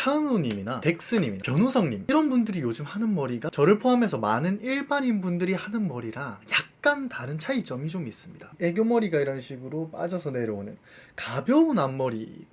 차은우님이나 덱스님이나 변우성님 이런 분들이 요즘 하는 머리가 저를 포함해서 많은 일반인 분들이 하는 머리랑 약간 다른 차이점이 좀 있습니다. 애교머리가 이런 식으로 빠져서 내려오는 가벼운 앞머리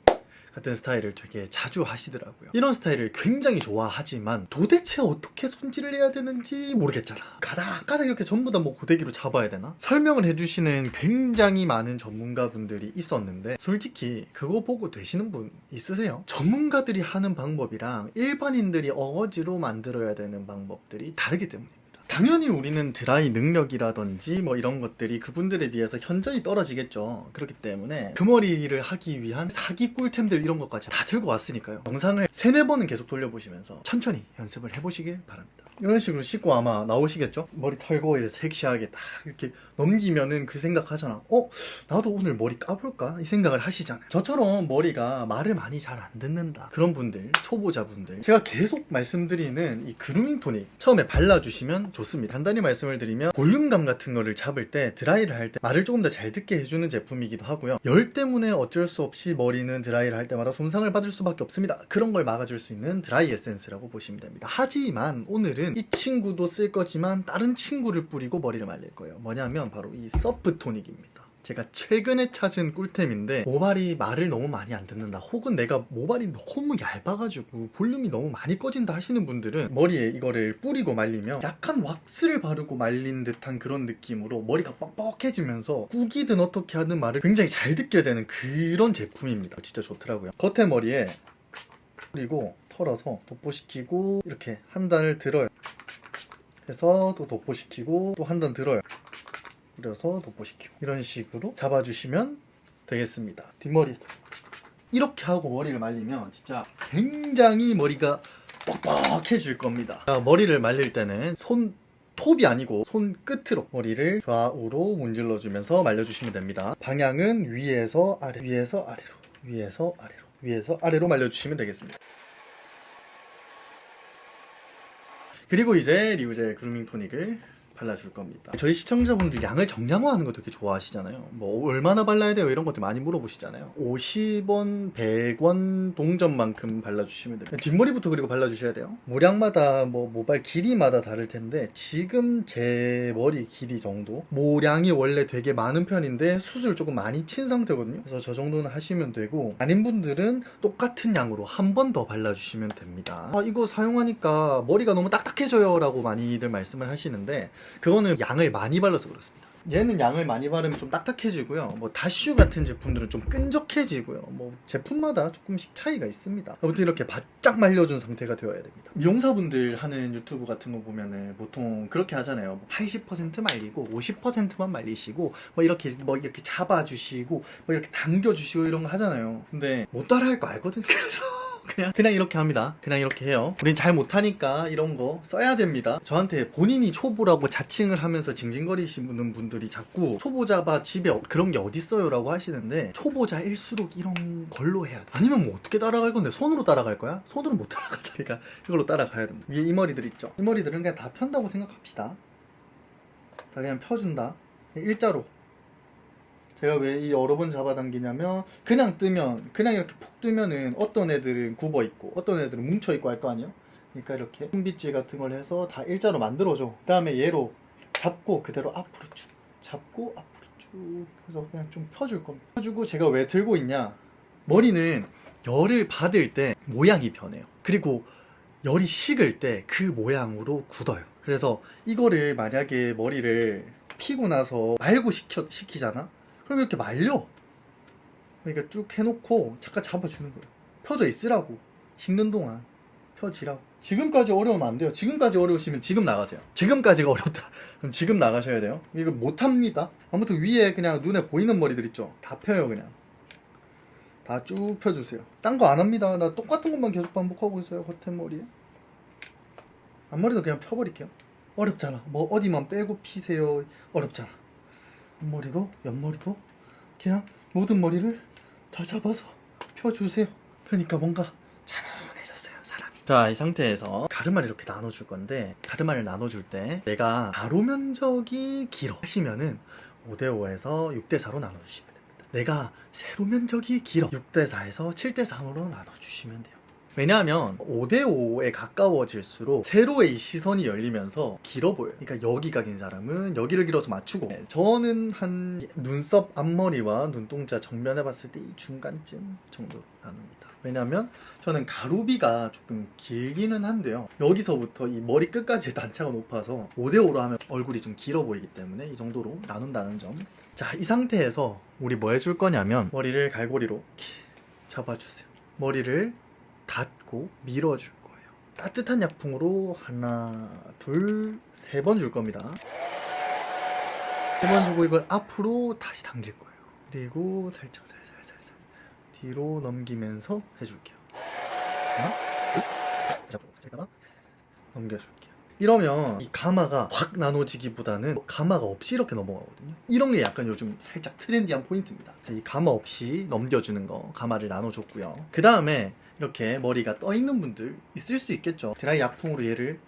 같은 스타일을 되게 자주 하시더라고요. 이런 스타일을 굉장히 좋아하지만 도대체 어떻게 손질을 해야 되는지 모르겠잖아. 가닥가닥 이렇게 전부 다 뭐 고데기로 잡아야 되나? 설명을 해주시는 굉장히 많은 전문가분들이 있었는데 솔직히 그거 보고 되시는 분 있으세요? 전문가들이 하는 방법이랑 일반인들이 어거지로 만들어야 되는 방법들이 다르기 때문입니다. 당연히 우리는 드라이 능력이라든지 뭐 이런 것들이 그분들에 비해서 현저히 떨어지겠죠. 그렇기 때문에 그 머리를 하기 위한 사기 꿀템들 이런 것까지 다 들고 왔으니까요. 영상을 3-4번은 계속 돌려보시면서 천천히 연습을 해보시길 바랍니다. 이런 식으로 씻고 아마 나오시겠죠? 머리 털고 이렇게 섹시하게 딱 이렇게 넘기면은 그 생각하잖아. 나도 오늘 머리 까볼까? 이 생각을 하시잖아요. 저처럼 머리가 말을 많이 잘 안 듣는다 그런 분들, 초보자분들, 제가 계속 말씀드리는 이 그루밍 토닉 처음에 발라주시면 좋습니다. 간단히 말씀을 드리면 볼륨감 같은 거를 잡을 때 드라이를 할 때 말을 조금 더 잘 듣게 해주는 제품이기도 하고요. 열 때문에 어쩔 수 없이 머리는 드라이를 할 때마다 손상을 받을 수밖에 없습니다. 그런 걸 막아줄 수 있는 드라이 에센스라고 보시면 됩니다. 하지만 오늘은 이 친구도 쓸 거지만 다른 친구를 뿌리고 머리를 말릴 거예요. 뭐냐면 바로 이 서프 토닉입니다. 제가 최근에 찾은 꿀템인데 모발이 말을 너무 많이 안 듣는다, 혹은 내가 모발이 너무 얇아가지고 볼륨이 너무 많이 꺼진다 하시는 분들은 머리에 이거를 뿌리고 말리면 약간 왁스를 바르고 말린 듯한 그런 느낌으로 머리가 뻑뻑해지면서 꾸기든 어떻게 하든 말을 굉장히 잘 듣게 되는 그런 제품입니다. 진짜 좋더라고요. 겉에 머리에 뿌리고 털어서 도포시키고 이렇게 한 단을 들어요. 해서 또 도포시키고 또 한 단 들어요. 뿌려서 도포시키고 이런 식으로 잡아주시면 되겠습니다. 뒷머리도 이렇게 하고 머리를 말리면 진짜 굉장히 머리가 뻑뻑해질 겁니다. 머리를 말릴 때는 톱이 아니고 손끝으로 머리를 좌우로 문질러주면서 말려주시면 됩니다. 방향은 위에서 아래, 위에서 아래로, 위에서 아래로, 위에서 아래로 말려주시면 되겠습니다. 그리고 이제 리우젤 그루밍 토닉을 발라줄 겁니다. 저희 시청자분들 양을 정량화하는 거 되게 좋아하시잖아요. 뭐 얼마나 발라야 돼요? 이런 것들 많이 물어보시잖아요. 50원, 100원 동전만큼 발라주시면 돼요. 뒷머리부터 그리고 발라주셔야 돼요. 모량마다 뭐 모발 길이마다 다를 텐데 지금 제 머리 길이 정도, 모량이 원래 되게 많은 편인데 숱을 조금 많이 친 상태거든요. 그래서 저 정도는 하시면 되고, 아닌 분들은 똑같은 양으로 한 번 더 발라주시면 됩니다. 이거 사용하니까 머리가 너무 딱딱해져요 라고 많이들 말씀을 하시는데 그거는 양을 많이 발라서 그렇습니다. 얘는 양을 많이 바르면 좀 딱딱해지고요. 뭐 다슈 같은 제품들은 좀 끈적해지고요. 뭐 제품마다 조금씩 차이가 있습니다. 아무튼 이렇게 바짝 말려준 상태가 되어야 됩니다. 미용사분들 하는 유튜브 같은 거 보면은 보통 그렇게 하잖아요. 80% 말리고 50%만 말리시고 뭐 이렇게 잡아주시고 뭐 이렇게 당겨주시고 이런 거 하잖아요. 근데 못 따라할 거 알거든요. 그래서 그냥 이렇게 합니다. 그냥 이렇게 해요. 우린 잘 못하니까 이런 거 써야 됩니다. 저한테 본인이 초보라고 자칭을 하면서 징징거리시는 분들이 자꾸 초보자봐 집에 그런 게 어딨어요 라고 하시는데, 초보자일수록 이런 걸로 해야 돼. 아니면 뭐 어떻게 따라갈 건데? 손으로 따라갈 거야? 손으로 못 따라가자. 그러니까 이걸로 따라가야 됩니다. 위에 이 머리들 있죠? 이 머리들은 그냥 다 편다고 생각합시다. 다 그냥 펴준다. 일자로. 제가 왜 이 여러 번 잡아당기냐면, 그냥 뜨면, 그냥 이렇게 푹 뜨면은 어떤 애들은 굽어 있고 어떤 애들은 뭉쳐 있고 할 거 아니에요? 그러니까 이렇게 손빗질 같은 걸 해서 다 일자로 만들어줘. 그 다음에 얘로 잡고 그대로 앞으로 쭉 잡고 앞으로 쭉 해서 그냥 좀 펴줄 겁니다. 펴주고, 제가 왜 들고 있냐, 머리는 열을 받을 때 모양이 변해요. 그리고 열이 식을 때 그 모양으로 굳어요. 그래서 이거를 만약에 머리를 피고 나서 말고 식히잖아? 그럼 이렇게 말려. 그러니까 쭉 해놓고 잠깐 잡아주는 거예요. 펴져 있으라고. 식는 동안 펴지라고. 지금까지 어려우면 안 돼요. 지금까지 어려우시면 지금 나가세요. 지금까지가 어렵다 그럼 지금 나가셔야 돼요. 이거 못합니다. 아무튼 위에 그냥 눈에 보이는 머리들 있죠? 다 펴요. 그냥 다 쭉 펴주세요. 딴 거 안 합니다. 나 똑같은 것만 계속 반복하고 있어요. 겉에 머리에. 앞머리도 그냥 펴버릴게요. 어렵잖아. 뭐 어디만 빼고 피세요. 어렵잖아. 앞머리도 옆머리도 그냥 모든 머리를 다 잡아서 펴주세요. 그러니까 뭔가 차분해졌어요, 사람이. 자, 이 상태에서 가르마를 이렇게 나눠줄 건데, 가르마를 나눠줄 때 내가 가로 면적이 길어 하시면은 5대5에서 6대4로 나눠주시면 됩니다. 내가 세로 면적이 길어 6대4에서 7대3으로 나눠주시면 돼요. 왜냐하면 5대5에 가까워질수록 세로의 이 시선이 열리면서 길어 보여요. 그러니까 여기가 긴 사람은 여기를 길어서 맞추고, 저는 한 눈썹 앞머리와 눈동자 정면에 봤을 때 이 중간쯤 정도 나눕니다. 왜냐하면 저는 가로비가 조금 길기는 한데요, 여기서부터 이 머리 끝까지 단차가 높아서 5대5로 하면 얼굴이 좀 길어 보이기 때문에 이 정도로 나눈다는 점. 자, 이 상태에서 우리 뭐 해줄 거냐면 머리를 갈고리로 이렇게 잡아주세요. 머리를 닫고 밀어줄 거예요. 따뜻한 약품으로 하나, 둘, 세 번 줄 겁니다. 세 번 주고 이걸 앞으로 다시 당길 거예요. 그리고 살짝 살살 뒤로 넘기면서 해줄게요. 하나, 둘, 잠깐만, 넘겨줄게요. 이러면 이 가마가 확 나눠지기보다는 가마가 없이 이렇게 넘어가거든요. 이런 게 약간 요즘 살짝 트렌디한 포인트입니다. 이 가마 없이 넘겨주는 거, 가마를 나눠줬고요. 그 다음에 이렇게 머리가 떠있는 분들 있을 수 있겠죠. 드라이 약품으로 얘를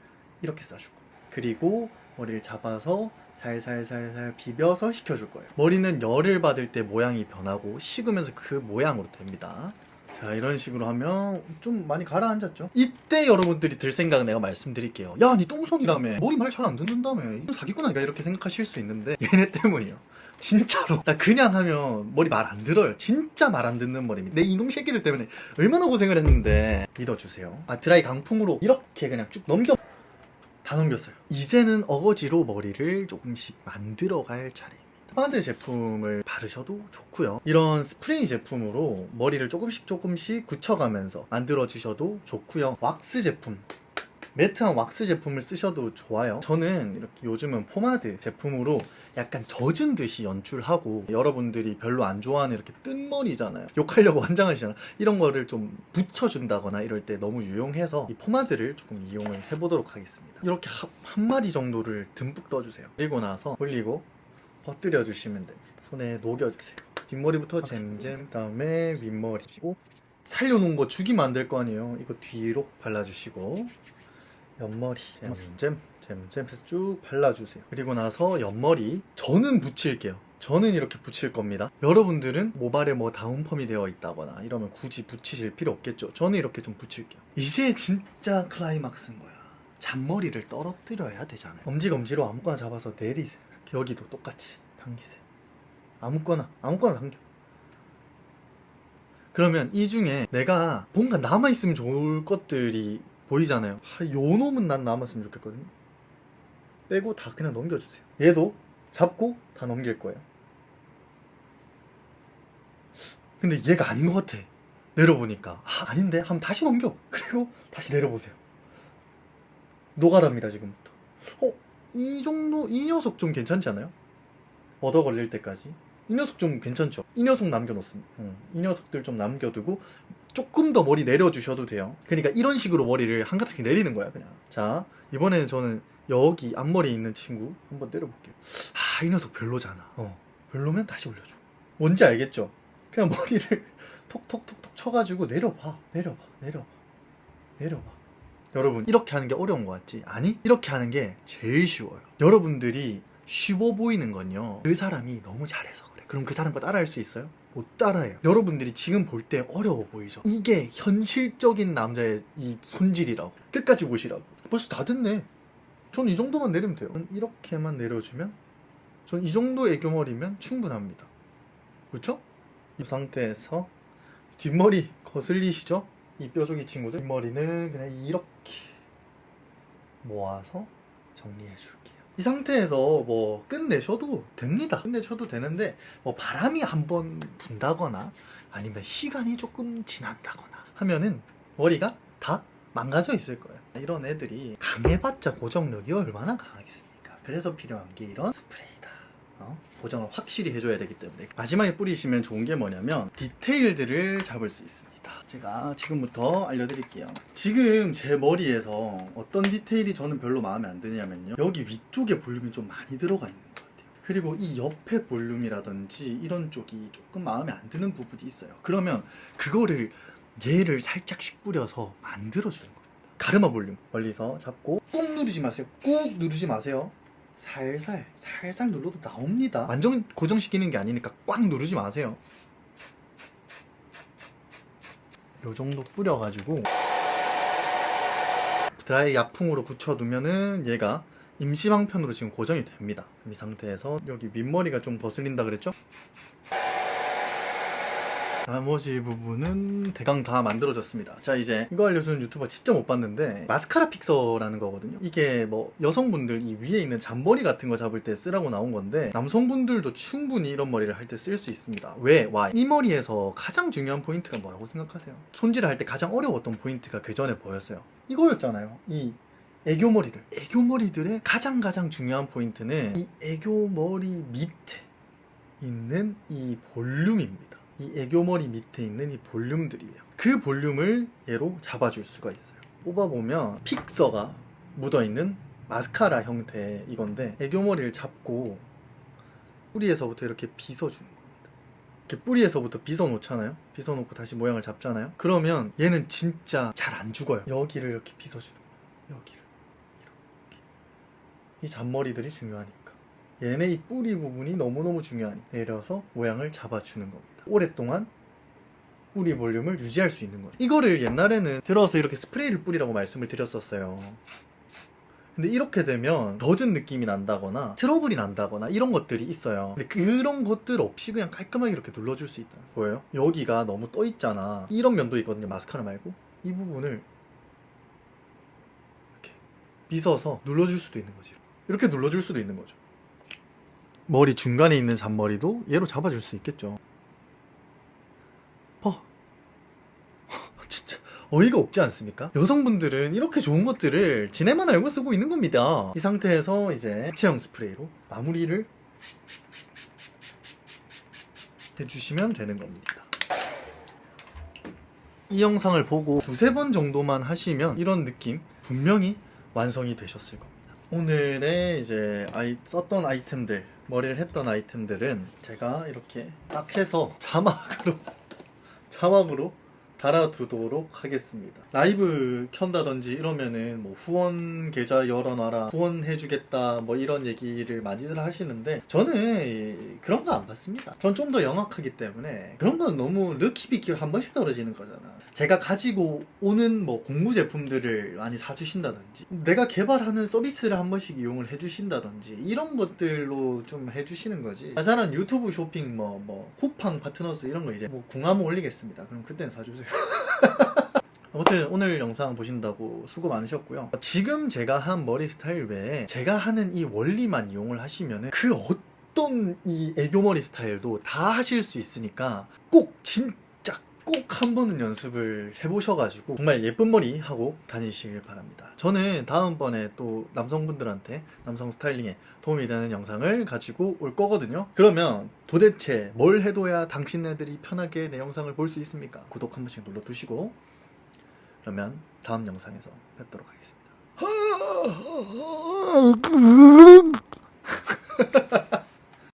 이렇게 싸주고, 그리고 머리를 잡아서 살살살살 비벼서 식혀줄 거예요. 머리는 열을 받을 때 모양이 변하고 식으면서 그 모양으로 됩니다. 자, 이런 식으로 하면 좀 많이 가라앉았죠. 이때 여러분들이 들 생각은 내가 말씀드릴게요. 야, 니 똥손이라며, 머리 말 잘 안 듣는다며, 이거 사기꾼 아니가, 이렇게 생각하실 수 있는데 얘네 때문이요. 진짜로 나 그냥 하면 머리 말 안 들어요. 진짜 말 안 듣는 머리입니다. 내 이놈 새끼들 때문에 얼마나 고생을 했는데. 믿어주세요. 드라이 강풍으로 이렇게 그냥 쭉 넘겨. 다 넘겼어요. 이제는 어거지로 머리를 조금씩 만들어갈 차례입니다. 포마드 제품을 바르셔도 좋고요, 이런 스프레이 제품으로 머리를 조금씩 굳혀가면서 만들어주셔도 좋고요, 왁스 제품, 매트한 왁스 제품을 쓰셔도 좋아요. 저는 이렇게 요즘은 포마드 제품으로 약간 젖은 듯이 연출하고, 여러분들이 별로 안 좋아하는 이렇게 뜬 머리잖아요, 욕하려고 환장하시잖아, 이런 거를 좀 붙여준다거나 이럴 때 너무 유용해서 이 포마드를 조금 이용을 해보도록 하겠습니다. 이렇게 한 마디 정도를 듬뿍 떠주세요. 그리고 나서 올리고 퍼뜨려 주시면 됩니다. 손에 녹여주세요. 뒷머리부터 잼잼, 그 다음에 윗머리고, 살려놓은 거 죽이면 안 될 거 아니에요. 이거 뒤로 발라주시고, 옆머리 잼잼 해서 쭉 발라주세요. 그리고 나서 옆머리 저는 붙일게요. 저는 이렇게 붙일 겁니다. 여러분들은 모발에 뭐 다운펌이 되어 있다거나 이러면 굳이 붙이실 필요 없겠죠. 저는 이렇게 좀 붙일게요. 이제 진짜 클라이막스인 거야. 잔머리를 떨어뜨려야 되잖아요. 엄지로 아무거나 잡아서 내리세요. 여기도 똑같이 당기세요. 아무거나 당겨. 그러면 이 중에 내가 뭔가 남아있으면 좋을 것들이 보이잖아요. 요 놈은 난 남았으면 좋겠거든요. 빼고 다 그냥 넘겨주세요. 얘도 잡고 다 넘길 거예요. 근데 얘가 아닌 것 같아. 내려보니까 아닌데? 한번 다시 넘겨. 그리고 다시 내려보세요. 노가다입니다, 지금부터. 이 정도, 이 녀석 좀 괜찮지 않아요? 얻어 걸릴 때까지. 이 녀석 좀 괜찮죠? 이 녀석 남겨놓습니다. 이 녀석들 좀 남겨두고 조금 더 머리 내려주셔도 돼요. 그러니까 이런 식으로 머리를 한 가닥씩 내리는 거야, 그냥. 자, 이번에는 저는 여기 앞머리에 있는 친구 한번 때려볼게요. 이 녀석 별로잖아. 별로면 다시 올려줘. 뭔지 알겠죠? 그냥 머리를 톡톡톡톡 쳐가지고 내려봐. 여러분, 이렇게 하는 게 어려운 것 같지? 아니, 이렇게 하는 게 제일 쉬워요. 여러분들이 쉬워 보이는 건요, 그 사람이 너무 잘해서 그래. 그럼 그 사람과 따라할 수 있어요? 못 따라해요. 여러분들이 지금 볼 때 어려워 보이죠? 이게 현실적인 남자의 이 손질이라고. 끝까지 보시라고. 벌써 다 됐네. 전 이 정도만 내리면 돼요. 이렇게만 내려주면, 전 이 정도 애교머리면 충분합니다. 그렇죠? 이 상태에서 뒷머리 거슬리시죠? 이 뾰족이 친구들. 뒷머리는 그냥 이렇게 모아서 정리해 줄게요. 이 상태에서 뭐 끝내셔도 됩니다. 끝내셔도 되는데, 뭐 바람이 한번 분다거나 아니면 시간이 조금 지났다거나 하면은 머리가 다 망가져 있을 거예요. 이런 애들이 강해봤자 고정력이 얼마나 강하겠습니까? 그래서 필요한 게 이런 스프레이다. 고정을 확실히 해줘야 되기 때문에. 마지막에 뿌리시면 좋은 게 뭐냐면 디테일들을 잡을 수 있습니다. 제가 지금부터 알려드릴게요. 지금 제 머리에서 어떤 디테일이 저는 별로 마음에 안 드냐면요, 여기 위쪽에 볼륨이 좀 많이 들어가 있는 것 같아요. 그리고 이 옆에 볼륨이라든지 이런 쪽이 조금 마음에 안 드는 부분이 있어요. 그러면 그거를 얘를 살짝씩 뿌려서 만들어주는 겁니다. 가르마 볼륨 멀리서 잡고 꾹 누르지 마세요. 꾹 누르지 마세요. 살살 눌러도 나옵니다. 완전 고정시키는 게 아니니까 꽉 누르지 마세요. 요 정도 뿌려가지고 드라이 약품으로 굳혀두면은 얘가 임시방편으로 지금 고정이 됩니다. 이 상태에서 여기 밑머리가 좀 거슬린다 그랬죠? 나머지 부분은 대강 다 만들어졌습니다. 자, 이제 이거 알려주는 유튜버 진짜 못 봤는데 마스카라 픽서라는 거거든요. 이게 뭐 여성분들 이 위에 있는 잔머리 같은 거 잡을 때 쓰라고 나온 건데 남성분들도 충분히 이런 머리를 할 때 쓸 수 있습니다. 왜? 와, 이 머리에서 가장 중요한 포인트가 뭐라고 생각하세요? 손질을 할 때 가장 어려웠던 포인트가 그 전에 보였어요. 이거였잖아요. 이 애교머리들의 가장 중요한 포인트는 이 애교머리 밑에 있는 이 볼륨입니다. 이 애교머리 밑에 있는 이 볼륨들이에요. 그 볼륨을 얘로 잡아줄 수가 있어요. 뽑아보면 픽서가 묻어있는 마스카라 형태의 이건데 애교머리를 잡고 뿌리에서부터 이렇게 빗어주는 겁니다. 이렇게 뿌리에서부터 빗어놓잖아요. 빗어놓고 다시 모양을 잡잖아요. 그러면 얘는 진짜 잘 안 죽어요. 여기를 이렇게 빗어주는 거예요. 여기를 이렇게. 이 잔머리들이 중요하니까. 얘네 이 뿌리 부분이 너무너무 중요하니 내려서 모양을 잡아주는 겁니다. 오랫동안 뿌리 볼륨을 유지할 수 있는 거예요. 이거를 옛날에는 들어서 이렇게 스프레이를 뿌리라고 말씀을 드렸었어요. 근데 이렇게 되면 젖은 느낌이 난다거나 트러블이 난다거나 이런 것들이 있어요. 근데 그런 것들 없이 그냥 깔끔하게 이렇게 눌러줄 수 있다. 보여요? 여기가 너무 떠 있잖아. 이런 면도 있거든요. 마스카라 말고 이 부분을 이렇게 빗어서 눌러줄 수도 있는 거지. 이렇게 눌러줄 수도 있는 거죠. 머리 중간에 있는 잔머리도 얘로 잡아줄 수 있겠죠. 진짜 어이가 없지 않습니까? 여성분들은 이렇게 좋은 것들을 지네만 알고 쓰고 있는 겁니다. 이 상태에서 이제 액체형 스프레이로 마무리를 해주시면 되는 겁니다. 이 영상을 보고 두세 번 정도만 하시면 이런 느낌 분명히 완성이 되셨을 겁니다. 오늘의 이제 썼던 아이템들, 머리를 했던 아이템들은 제가 이렇게 딱 해서 자막으로 달아두도록 하겠습니다. 라이브 켠다든지 이러면은 뭐 후원 계좌 열어놔라, 후원해주겠다, 뭐 이런 얘기를 많이들 하시는데 저는 그런 거 안 받습니다. 전 좀 더 영악하기 때문에 그런 건 너무 르키비키로 한 번씩 떨어지는 거잖아. 제가 가지고 오는 뭐 공무 제품들을 많이 사주신다든지 내가 개발하는 서비스를 한 번씩 이용을 해주신다든지 이런 것들로 좀 해주시는 거지. 자잘한 유튜브 쇼핑 뭐 쿠팡 파트너스 이런 거 이제 뭐 궁하면 올리겠습니다. 그럼 그때는 사주세요. 아무튼 오늘 영상 보신다고 수고 많으셨고요. 지금 제가 한 머리 스타일 외에 제가 하는 이 원리만 이용을 하시면은 그 어떤 이 애교머리 스타일도 다 하실 수 있으니까 꼭 한 번은 연습을 해보셔가지고 정말 예쁜 머리 하고 다니시길 바랍니다. 저는 다음번에 또 남성분들한테 남성 스타일링에 도움이 되는 영상을 가지고 올 거거든요. 그러면 도대체 뭘 해둬야 당신네들이 편하게 내 영상을 볼 수 있습니까? 구독 한 번씩 눌러두시고 그러면 다음 영상에서 뵙도록 하겠습니다.